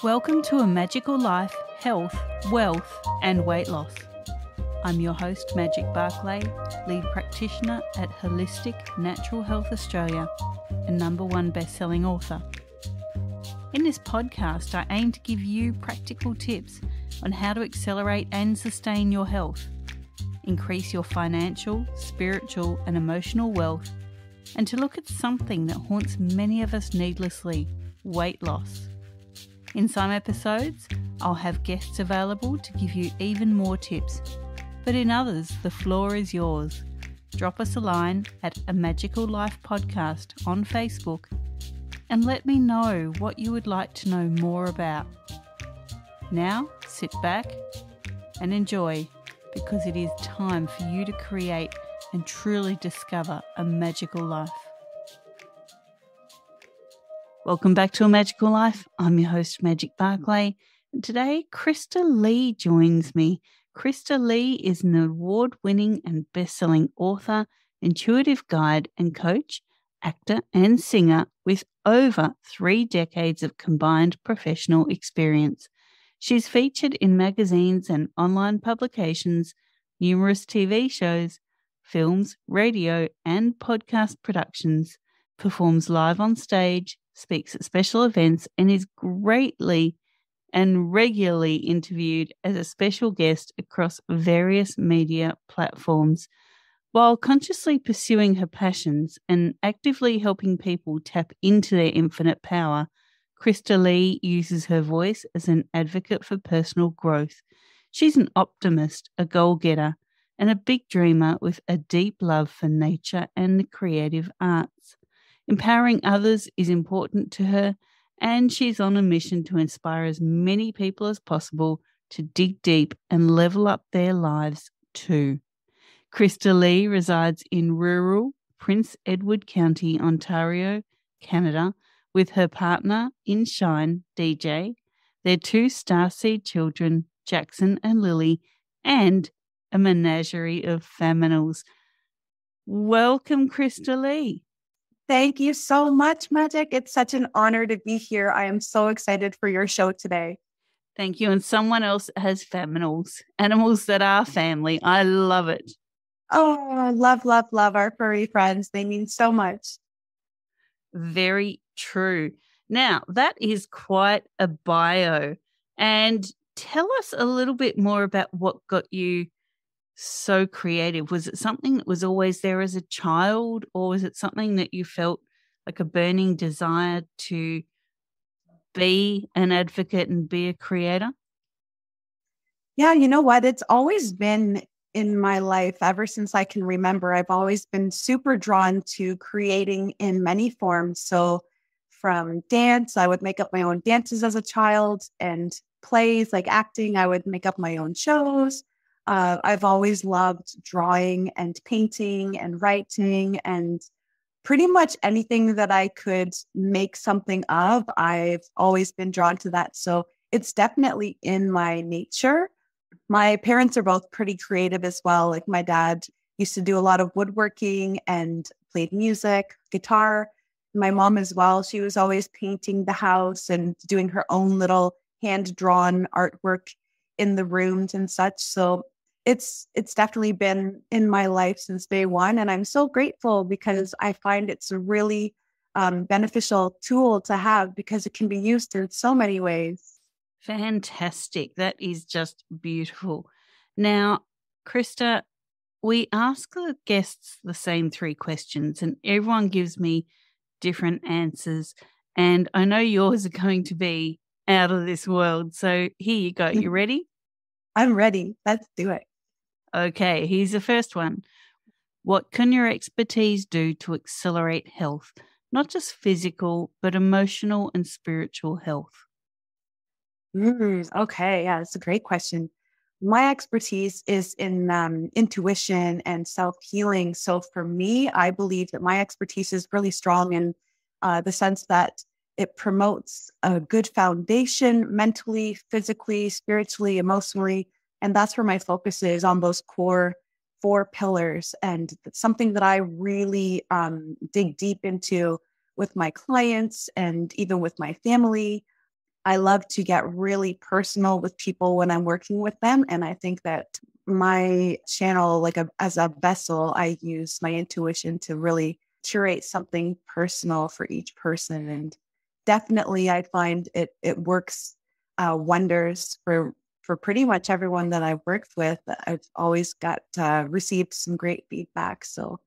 Welcome to A Magical Life, Health, Wealth and Weight Loss. I'm your host, Magic Barclay, lead practitioner at Holistic Natural Health Australia and #1 best-selling author. In this podcast, I aim to give you practical tips on how to accelerate and sustain your health, increase your financial, spiritual and emotional wealth, and to look at something that haunts many of us needlessly, weight loss. In some episodes, I'll have guests available to give you even more tips, but in others, the floor is yours. Drop us a line at A Magical Life Podcast on Facebook and let me know what you would like to know more about. Now, sit back and enjoy, because it is time for you to create and truly discover a magical life. Welcome back to A Magical Life. I'm your host, Magic Barclay, and today Krysta Lee joins me. Krysta Lee is an award-winning and best-selling author, intuitive guide and coach, actor and singer with over 3 decades of combined professional experience. She's featured in magazines and online publications, numerous TV shows, films, radio and podcast productions, performs live on stage, speaks at special events, and is greatly and regularly interviewed as a special guest across various media platforms. While consciously pursuing her passions and actively helping people tap into their infinite power, Krysta Lee uses her voice as an advocate for personal growth. She's an optimist, a goal-getter, and a big dreamer with a deep love for nature and the creative arts. Empowering others is important to her, and she's on a mission to inspire as many people as possible to dig deep and level up their lives too. Krysta Lee resides in rural Prince Edward County, Ontario, Canada, with her partner in Shine, DJ, their 2 starseed children, Jackson and Lily, and a menagerie of faminos. Welcome, Krysta Lee. Thank you so much, Magic. It's such an honor to be here. I am so excited for your show today. Thank you. And someone else has faminos, animals that are family. I love it. Oh, love our furry friends. They mean so much. Very true. Now, that is quite a bio. And tell us a little bit more about what got you so creative. Was it something that was always there as a child, or was it something that you felt like a burning desire to be an advocate and be a creator? Yeah, you know what? It's always been in my life ever since I can remember. I've always been super drawn to creating in many forms. So from dance, I would make up my own dances as a child, and plays like acting, I would make up my own shows. I've always loved drawing and painting and writing, and pretty much anything that I could make something of, I've always been drawn to that. So it's definitely in my nature. My parents are both pretty creative as well. Like my dad used to do a lot of woodworking and played music, guitar. My mom as well. She was always painting the house and doing her own little hand-drawn artwork in the rooms and such. So it's definitely been in my life since day one. And I'm so grateful because I find it's a really beneficial tool to have, because it can be used in so many ways. Fantastic. That is just beautiful. Now, Krysta, we ask the guests the same 3 questions, and everyone gives me different answers. And I know yours are going to be out of this world. So here you go. You ready? I'm ready. Let's do it. Okay, here's the first one. What can your expertise do to accelerate health, not just physical, but emotional and spiritual health? Okay, yeah, that's a great question. My expertise is in intuition and self-healing. So for me, I believe that my expertise is really strong in the sense that it promotes a good foundation mentally, physically, spiritually, emotionally. And that's where my focus is, on those core 4 pillars. And it's something that I really dig deep into with my clients and even with my family. I love to get really personal with people when I'm working with them. And I think that my channel, as a vessel, I use my intuition to really curate something personal for each person. And definitely I find it works wonders for pretty much everyone that I've worked with. I've always got received some great feedback. So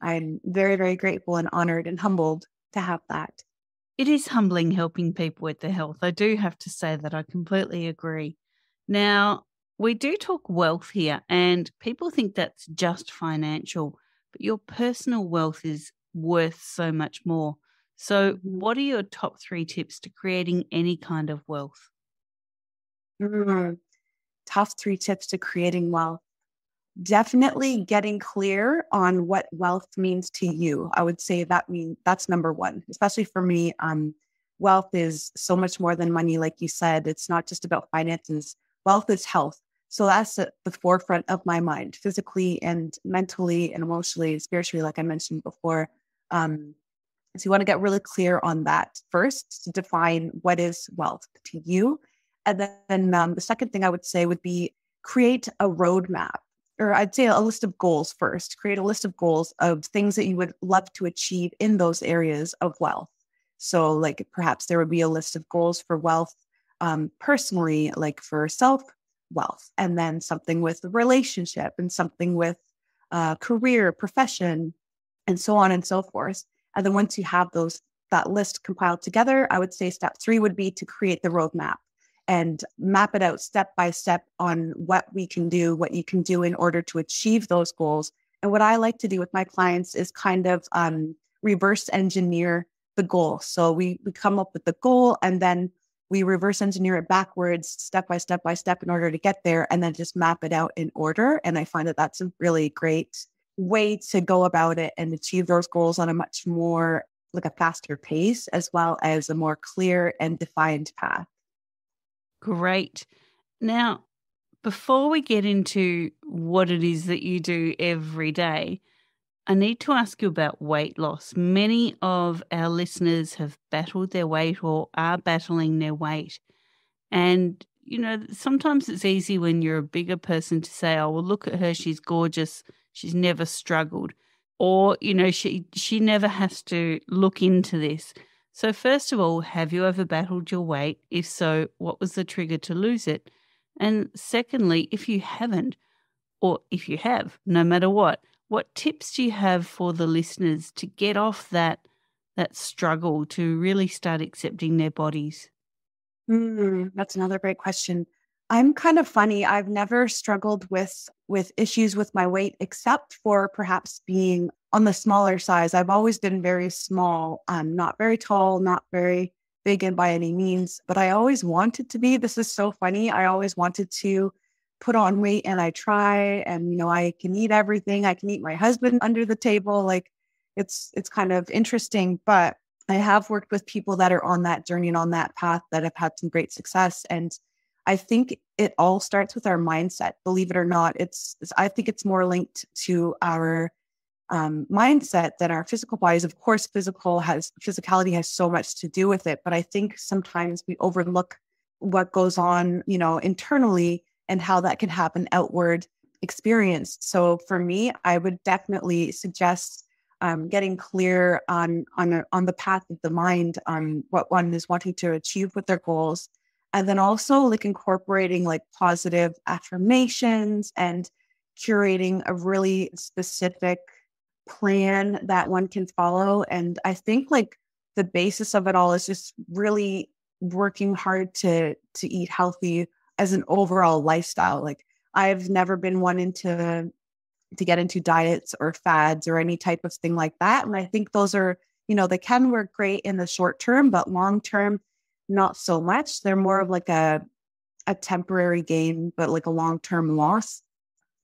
I'm very, very grateful and honored and humbled to have that. It is humbling helping people with their health. I do have to say that I completely agree. Now, we do talk wealth here, and people think that's just financial, but your personal wealth is worth so much more. So, what are your top 3 tips to creating any kind of wealth? Top 3 tips to creating wealth. Definitely getting clear on what wealth means to you. I would say that's number one, especially for me. Wealth is so much more than money. Like you said, it's not just about finances. Wealth is health. So that's at the forefront of my mind, physically and mentally and emotionally and spiritually, like I mentioned before. So you want to get really clear on that first to define what is wealth to you. And then the second thing I would say would be create a roadmap, or I'd say a list of goals first. Create a list of goals of things that you would love to achieve in those areas of wealth. So like perhaps there would be a list of goals for wealth personally, like for self wealth, and then something with relationship and something with career, profession, and so on and so forth. And then once you have that list compiled together, I would say step 3 would be to create the roadmap and map it out step by step on what we can do, what you can do in order to achieve those goals. And what I like to do with my clients is kind of reverse engineer the goal. So we come up with the goal and then we reverse engineer it backwards, step by step by step in order to get there, and then just map it out in order. And I find that that's a really great way to go about it and achieve those goals on a much more like a faster pace, as well as a more clear and defined path. Great. Now, before we get into what it is that you do every day, I need to ask you about weight loss. Many of our listeners have battled their weight or are battling their weight. And, sometimes it's easy when you're a bigger person to say, oh, well, look at her. She's gorgeous. She's never struggled. Or, she never has to look into this. So first of all, have you ever battled your weight? If so, what was the trigger to lose it? And secondly, if you haven't, or if you have, no matter what tips do you have for the listeners to get off that struggle to really start accepting their bodies? That's another great question. I'm kind of funny. I've never struggled with issues with my weight, except for perhaps being on the smaller size. I've always been very small. I'm not very tall, not very big and by any means, but I always wanted to be. This is so funny. I always wanted to put on weight, and I try, and I can eat everything. I can eat my husband under the table. Like it's kind of interesting, but I have worked with people that are on that journey and on that path that have had some great success. And I think it all starts with our mindset. Believe it or not, I think it's more linked to our mindset than our physical bodies. Of course, physicality has so much to do with it, but I think sometimes we overlook what goes on, internally and how that can have an outward experience. So for me, I would definitely suggest getting clear on the path of the mind on what one is wanting to achieve with their goals. And then also like incorporating like positive affirmations and curating a really specific plan that one can follow. And I think like the basis of it all is just really working hard to eat healthy as an overall lifestyle. Like I've never been one to get into diets or fads or any type of thing like that. And I think those are, they can work great in the short term, but long term, not so much. They're more of like a temporary gain, but like a long-term loss.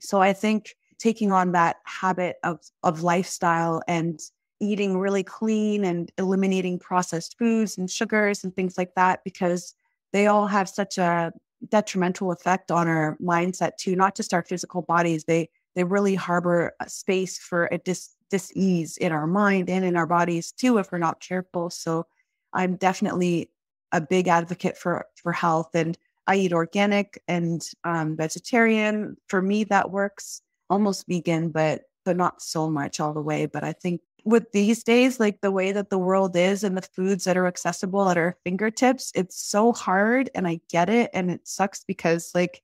So I think taking on that habit of lifestyle and eating really clean and eliminating processed foods and sugars and things like that, because they all have such a detrimental effect on our mindset too, not just our physical bodies. They really harbor a space for a dis-ease in our mind and in our bodies too, if we're not careful. So I'm definitely a big advocate for health, and I eat organic and vegetarian. For me, that works. Almost vegan, but not so much all the way. But I think with these days, like the way that the world is and the foods that are accessible at our fingertips, it's so hard. And I get it. And it sucks because like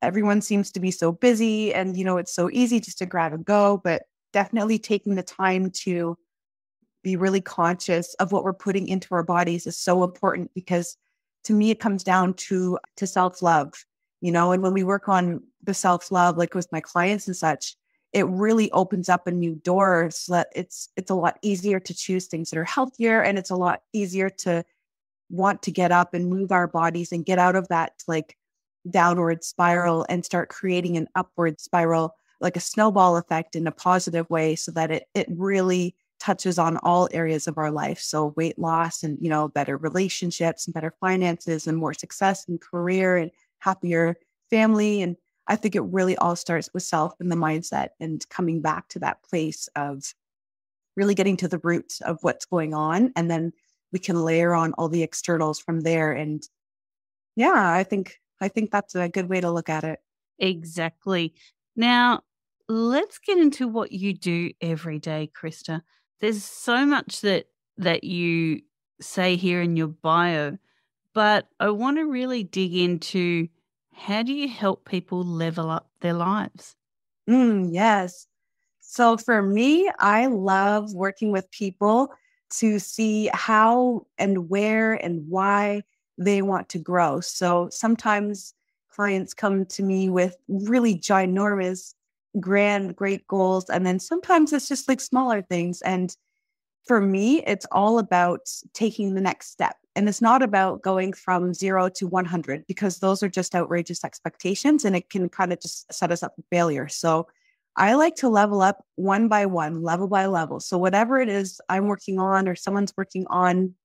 everyone seems to be so busy and, it's so easy just to grab and go, but definitely taking the time to be really conscious of what we're putting into our bodies is so important, because to me, it comes down to self-love, and when we work on the self-love, like with my clients and such, it really opens up a new door so that it's a lot easier to choose things that are healthier. And it's a lot easier to want to get up and move our bodies and get out of that like downward spiral and start creating an upward spiral, like a snowball effect in a positive way, so that it really touches on all areas of our life. So weight loss and, better relationships and better finances and more success and career and happier family. And I think it really all starts with self and the mindset and coming back to that place of really getting to the roots of what's going on. And then we can layer on all the externals from there. And yeah, I think that's a good way to look at it. Exactly. Now, let's get into what you do every day, Krysta. There's so much that you say here in your bio, but I want to really dig into how do you help people level up their lives? Yes. So for me, I love working with people to see how and where and why they want to grow. So sometimes clients come to me with really ginormous, grand, great goals. And then sometimes it's just like smaller things. And for me, it's all about taking the next step. And it's not about going from 0 to 100, because those are just outrageous expectations and it can kind of just set us up for failure. So I like to level up one by one, level by level. So whatever it is I'm working on or someone's working on,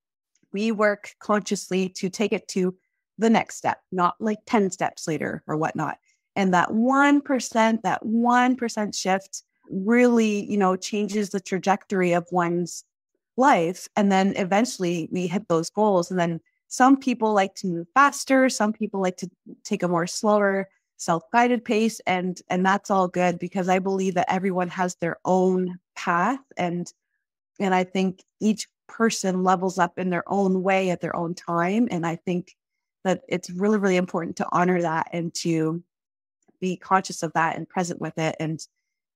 we work consciously to take it to the next step, not like 10 steps later or whatnot. And that 1% shift really, changes the trajectory of one's life. And then eventually we hit those goals. And then some people like to move faster. Some people like to take a more slower, self-guided pace. And that's all good, because I believe that everyone has their own path. And I think each person levels up in their own way at their own time. And I think that it's really, really important to honor that and to be conscious of that and present with it. And,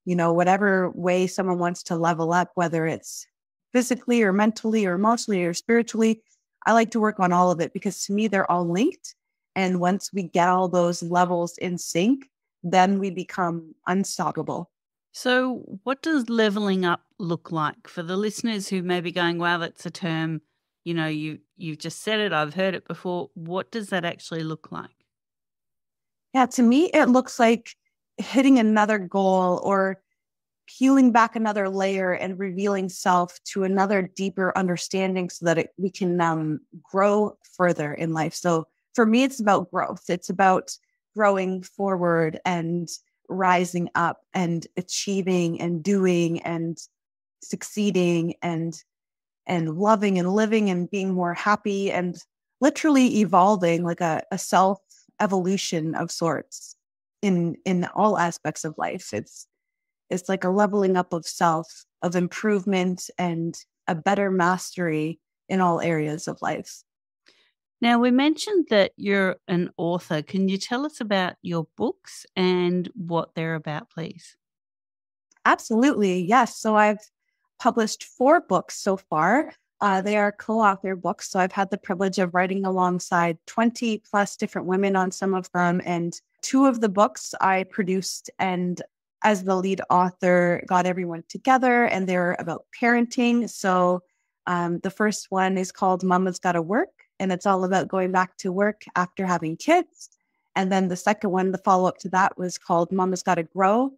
whatever way someone wants to level up, whether it's physically or mentally or emotionally or spiritually, I like to work on all of it, because to me, they're all linked. And once we get all those levels in sync, then we become unstoppable. So what does leveling up look like for the listeners who may be going, wow, that's a term, you've just said it, I've heard it before. What does that actually look like? Yeah, to me, it looks like hitting another goal or peeling back another layer and revealing self to another deeper understanding, so that we can grow further in life. So for me, it's about growth. It's about growing forward and rising up and achieving and doing and succeeding and loving and living and being more happy and literally evolving, like a self evolution of sorts in all aspects of life. It's like a leveling up of self, of improvement and a better mastery in all areas of life. Now, we mentioned that you're an author. Can you tell us about your books and what they're about, please? Absolutely. Yes. So I've published 4 books so far. They are co-author books. So I've had the privilege of writing alongside 20 plus different women on some of them. And 2 of the books I produced and as the lead author got everyone together, and they're about parenting. So the first one is called Mama's Gotta Work, and it's all about going back to work after having kids. And then the second one, the follow-up to that, was called Mama's Gotta Grow.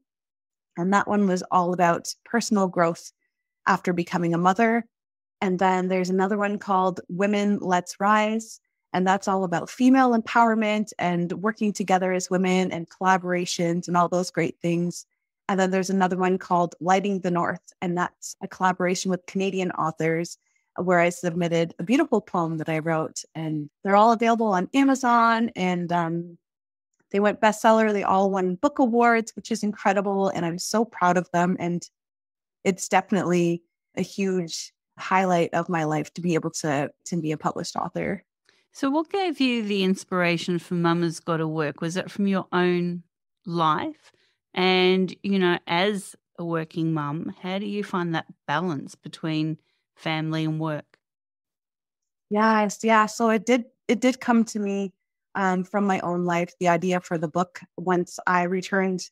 And that one was all about personal growth after becoming a mother. And then there's another one called Women Let's Rise. And that's all about female empowerment and working together as women and collaborations and all those great things. And then there's another one called Lighting the North. And that's a collaboration with Canadian authors. where I submitted a beautiful poem that I wrote, and they're all available on Amazon, and they went bestseller. They all won book awards, which is incredible. And I'm so proud of them. And it's definitely a huge highlight of my life to be able to be a published author. So what gave you the inspiration for Mama's Gotta Work? Was it from your own life? And, as a working mum, how do you find that balance between family and work? Yes, yeah. So it did come to me from my own life, the idea for the book, once I returned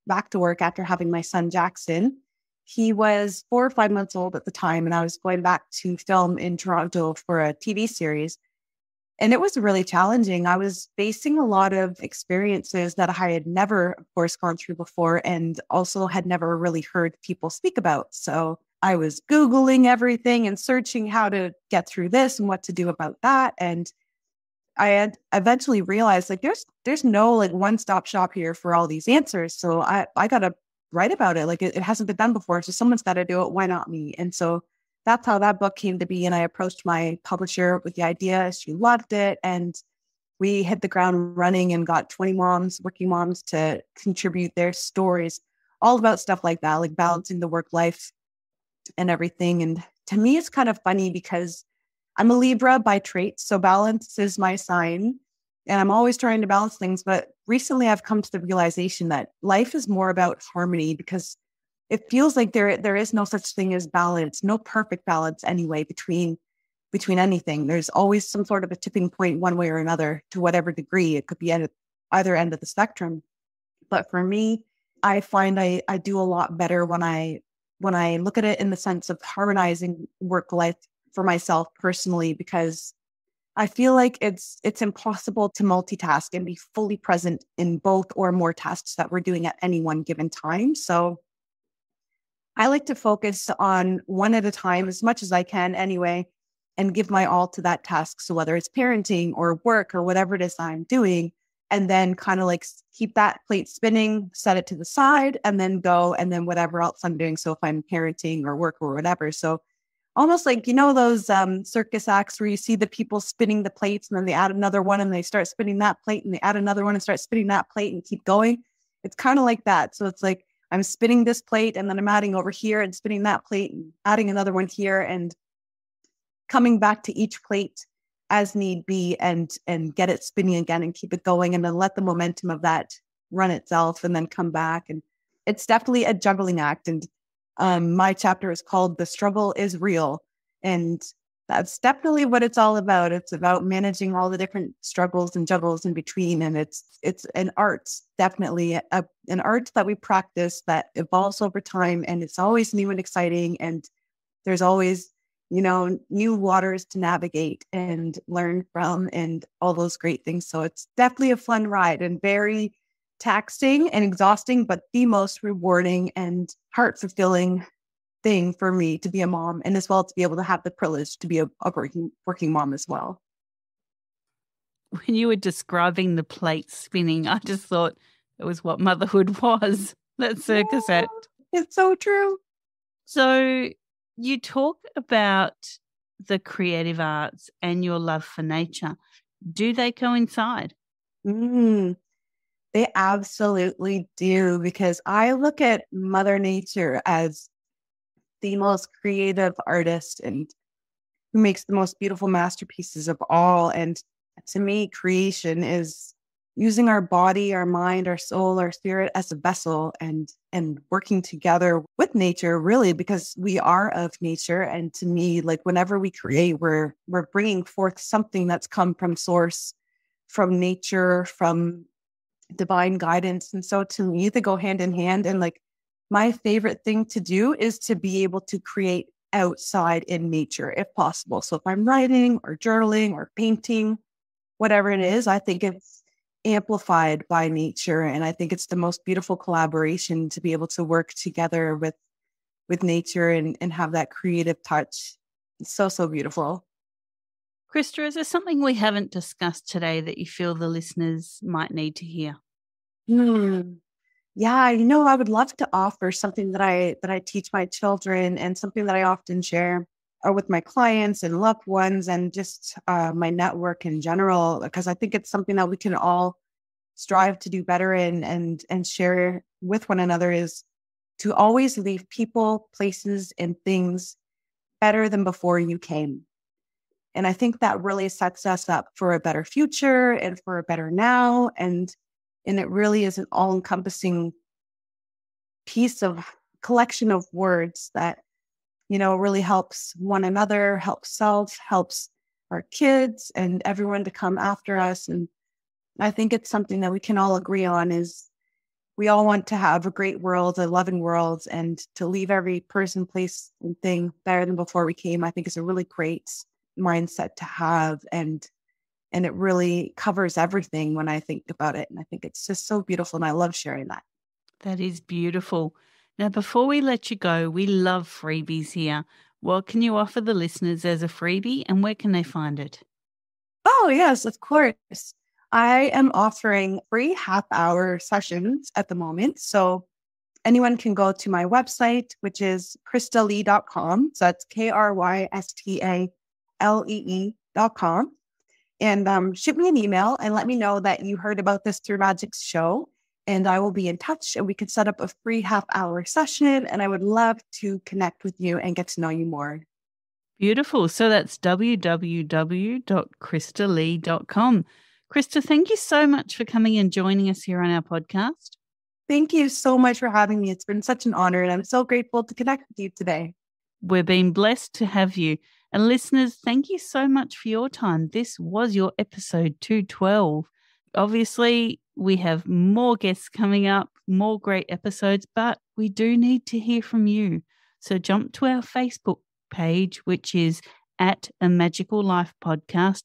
back to work after having my son Jackson. He was 4 or 5 months old at the time, and I was going back to film in Toronto for a TV series. And it was really challenging. I was facing a lot of experiences that I had never, of course, gone through before, and also had never really heard people speak about. So I was Googling everything and searching how to get through this and what to do about that. And I had eventually realized like there's no like one-stop shop here for all these answers. So I gotta write about it. Like it hasn't been done before. So someone's got to do it. Why not me? And so that's how that book came to be. And I approached my publisher with the idea. She loved it. And we hit the ground running and got 20 moms, working moms, to contribute their stories, all about stuff like that, like balancing the work life and everything. And to me, it's kind of funny because I'm a Libra by trait. So balance is my sign. And I'm always trying to balance things. But recently I've come to the realization that life is more about harmony, because it feels like there is no such thing as balance, no perfect balance anyway, between anything. There's always some sort of a tipping point one way or another, to whatever degree. It could be at either end of the spectrum. But for me, I find I do a lot better when I look at it in the sense of harmonizing work life for myself personally, because I feel like it's impossible to multitask and be fully present in both or more tasks that we're doing at any one given time. So I like to focus on one at a time as much as I can anyway, and give my all to that task. So whether it's parenting or work or whatever it is I'm doing, and then kind of like keep that plate spinning, set it to the side, and then go, and then whatever else I'm doing. So if I'm parenting or work or whatever. So almost like, those circus acts where you see the people spinning the plates and then they add another one and they start spinning that plate and they add another one and start spinning that plate and keep going. It's kind of like that. So it's like I'm spinning this plate and then I'm adding over here and spinning that plate and adding another one here and coming back to each plate as need be, and get it spinning again and keep it going, and then let the momentum of that run itself and then come back. And it's definitely a juggling act. And my chapter is called "The Struggle is Real." And that's definitely what it's all about. It's about managing all the different struggles and juggles in between. And it's an art, definitely an art that we practice that evolves over time. And it's always new and exciting. And there's always, new waters to navigate and learn from and all those great things. So it's definitely a fun ride and very taxing and exhausting, but the most rewarding and heart fulfilling thing for me to be a mom, and as well to be able to have the privilege to be a working mom as well. When you were describing the plate spinning, I just thought it was what motherhood was, that circus act. It's so true. So you talk about the creative arts and your love for nature. Do they coincide? They absolutely do, because I look at Mother Nature as the most creative artist and who makes the most beautiful masterpieces of all. And to me, creation is using our body, our mind, our soul, our spirit as a vessel, and working together with nature, really, because we are of nature. And to me, like whenever we create, we're bringing forth something that's come from source, from nature, from divine guidance. And so to me, they go hand in hand. And like my favorite thing to do is to be able to create outside in nature if possible. So if I'm writing or journaling or painting, whatever it is, I think it's amplified by nature. And I think it's the most beautiful collaboration to be able to work together with nature and have that creative touch. It's so, so beautiful. Krysta, is there something we haven't discussed today that you feel the listeners might need to hear? Yeah, I would love to offer something that I teach my children and something that I often share. with my clients and loved ones and just my network in general, because I think it's something that we can all strive to do better in and share with one another, is to always leave people, places, and things better than before you came. And I think that really sets us up for a better future and for a better now. And it really is an all-encompassing collection of words that, really helps one another, helps self, helps our kids and everyone to come after us. And I think it's something that we can all agree on, is we all want to have a great world, a loving world, and to leave every person, place, and thing better than before we came. I think is a really great mindset to have. And it really covers everything when I think about it. And I think it's just so beautiful. And I love sharing that. That is beautiful. Now, before we let you go, we love freebies here. What can you offer the listeners as a freebie, and where can they find it? Oh, yes, of course. I am offering free half-hour sessions at the moment. So anyone can go to my website, which is KrystaLee.com. So that's KrystaLee.com. And shoot me an email and let me know that you heard about this Through Magic's show. And I will be in touch and we can set up a free half-hour session. And I would love to connect with you and get to know you more. Beautiful. So that's www.KrystaLee.com. Krysta, thank you so much for coming and joining us here on our podcast. Thank you so much for having me. It's been such an honor, and I'm so grateful to connect with you today. We're being blessed to have you. And listeners, thank you so much for your time. This was your episode 212. Obviously, we have more guests coming up, more great episodes, but we do need to hear from you. So jump to our Facebook page, which is at A Magical Life Podcast,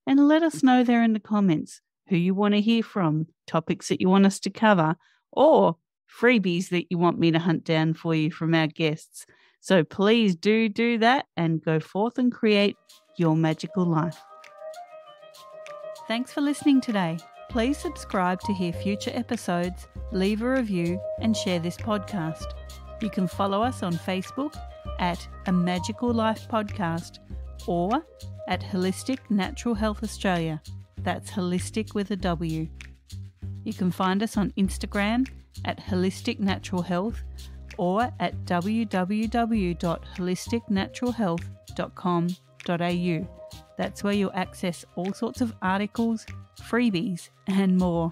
and let us know there in the comments who you want to hear from, topics that you want us to cover, or freebies that you want me to hunt down for you from our guests. So please do that and go forth and create your magical life. Thanks for listening today. Please subscribe to hear future episodes, leave a review, and share this podcast. You can follow us on Facebook at A Magical Life Podcast or at Holistic Natural Health Australia. That's holistic with a W. You can find us on Instagram at Holistic Natural Health or at www.holisticnaturalhealth.com.au. That's where you'll access all sorts of articles, freebies, and more.